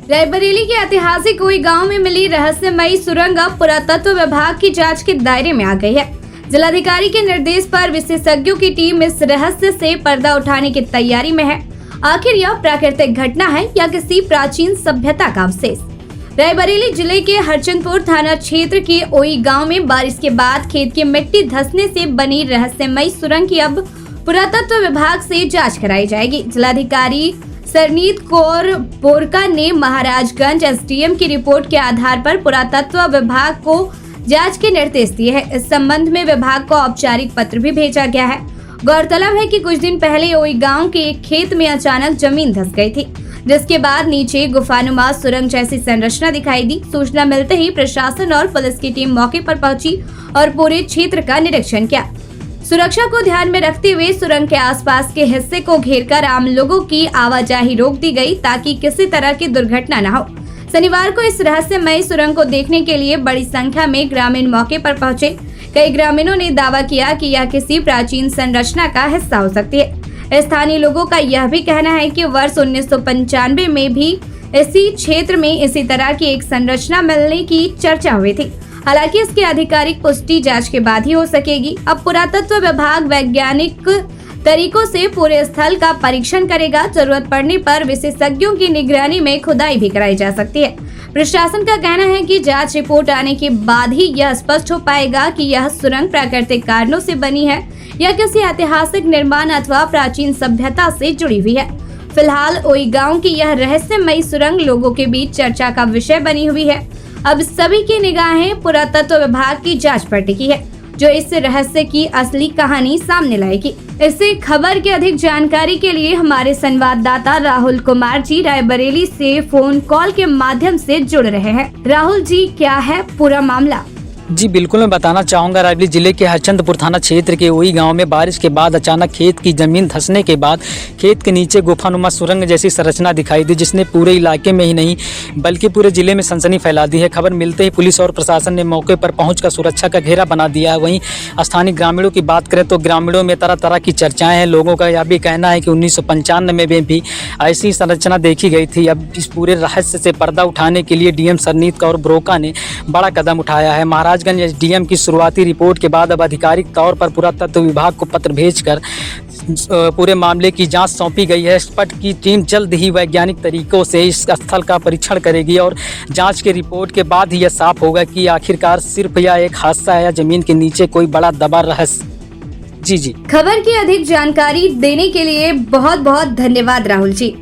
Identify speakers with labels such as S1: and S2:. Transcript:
S1: रायबरेली के ऐतिहासिक कोई गांव में मिली रहस्यमयी सुरंग अब पुरातत्व विभाग की जांच के दायरे में आ गई है। जिलाधिकारी के निर्देश पर विशेषज्ञों की टीम इस रहस्य से पर्दा उठाने की तैयारी में है। आखिर यह प्राकृतिक घटना है या किसी प्राचीन सभ्यता का अवशेष? रायबरेली जिले के हरचंदपुर थाना क्षेत्र के ओई गांव में बारिश के बाद खेत की मिट्टी धंसने से बनी रहस्यमयी सुरंग की अब पुरातत्व विभाग से जांच कराई जाएगी। जिलाधिकारी सरनीत कौर बोरका ने महाराजगंज एसडीएम की रिपोर्ट के आधार पर पुरातत्व विभाग को जांच के निर्देश दिए हैं। इस संबंध में विभाग को औपचारिक पत्र भी भेजा गया है। गौरतलब है कि कुछ दिन पहले ओई गांव के एक खेत में अचानक जमीन धंस गई थी, जिसके बाद नीचे गुफानुमा सुरंग जैसी संरचना दिखाई दी। सूचना मिलते ही प्रशासन और पुलिस की टीम मौके पर पहुंची और पूरे क्षेत्र का निरीक्षण किया। सुरक्षा को ध्यान में रखते हुए सुरंग के आसपास के हिस्से को घेरकर आम लोगों की आवाजाही रोक दी गई ताकि किसी तरह की दुर्घटना न हो। शनिवार को इस रहस्यमयी सुरंग को देखने के लिए बड़ी संख्या में ग्रामीण मौके पर पहुंचे। कई ग्रामीणों ने दावा किया कि यह किसी प्राचीन संरचना का हिस्सा हो सकती है। स्थानीय लोगों का यह भी कहना है कि वर्ष 1995 में भी इसी क्षेत्र में इसी तरह की एक संरचना मिलने की चर्चा हुई थी। हालांकि इसकी आधिकारिक पुष्टि जांच के बाद ही हो सकेगी। अब पुरातत्व विभाग वैज्ञानिक तरीकों से पूरे स्थल का परीक्षण करेगा। जरूरत पड़ने पर विशेषज्ञों की निगरानी में खुदाई भी कराई जा सकती है। प्रशासन का कहना है कि जांच रिपोर्ट आने के बाद ही यह स्पष्ट हो पाएगा कि यह सुरंग प्राकृतिक कारणों से बनी है या किसी ऐतिहासिक निर्माण अथवा प्राचीन सभ्यता से जुड़ी हुई है। फिलहाल ओई गांव की यह रहस्यमयी सुरंग लोगों के बीच चर्चा का विषय बनी हुई है। अब सभी की निगाहें पुरातत्व विभाग की जांच पर टिकी है, जो इस रहस्य की असली कहानी सामने लाएगी। इसी खबर की अधिक जानकारी के लिए हमारे संवाददाता राहुल कुमार जी रायबरेली से फोन कॉल के माध्यम से जुड़ रहे हैं। राहुल जी, क्या है पूरा मामला?
S2: जी बिल्कुल, मैं बताना चाहूँगा। रायबरेली जिले के हरचंदपुर थाना क्षेत्र के ओई गांव में बारिश के बाद अचानक खेत की जमीन धंसने के बाद खेत के नीचे गुफानुमा सुरंग जैसी संरचना दिखाई दी, जिसने पूरे इलाके में ही नहीं बल्कि पूरे जिले में सनसनी फैला दी है। खबर मिलते ही पुलिस और प्रशासन ने मौके पर पहुंचकर सुरक्षा का घेरा बना दिया है। वहीं स्थानीय ग्रामीणों की बात करें तो ग्रामीणों में तरह तरह की चर्चाएँ हैं। लोगों का यह भी कहना है कि 1995 में भी ऐसी संरचना देखी गई थी। अब इस पूरे रहस्य से पर्दा उठाने के लिए डीएम सरनीत कौर बोरका ने बड़ा कदम उठाया है। महाराजगंज एसडीएम की शुरुआती रिपोर्ट के बाद अब आधिकारिक तौर पर पुरातत्व विभाग को पत्र भेजकर पूरे मामले की जांच सौंपी गई है। एक्सपर्ट की टीम जल्द ही वैज्ञानिक तरीकों से इस स्थल का परीक्षण करेगी और जांच के रिपोर्ट के बाद ही यह साफ होगा कि आखिरकार सिर्फ यह एक हादसा है या जमीन के नीचे कोई बड़ा दबा रहस्य। जी।
S1: खबर की अधिक जानकारी देने के लिए बहुत बहुत धन्यवाद राहुल जी।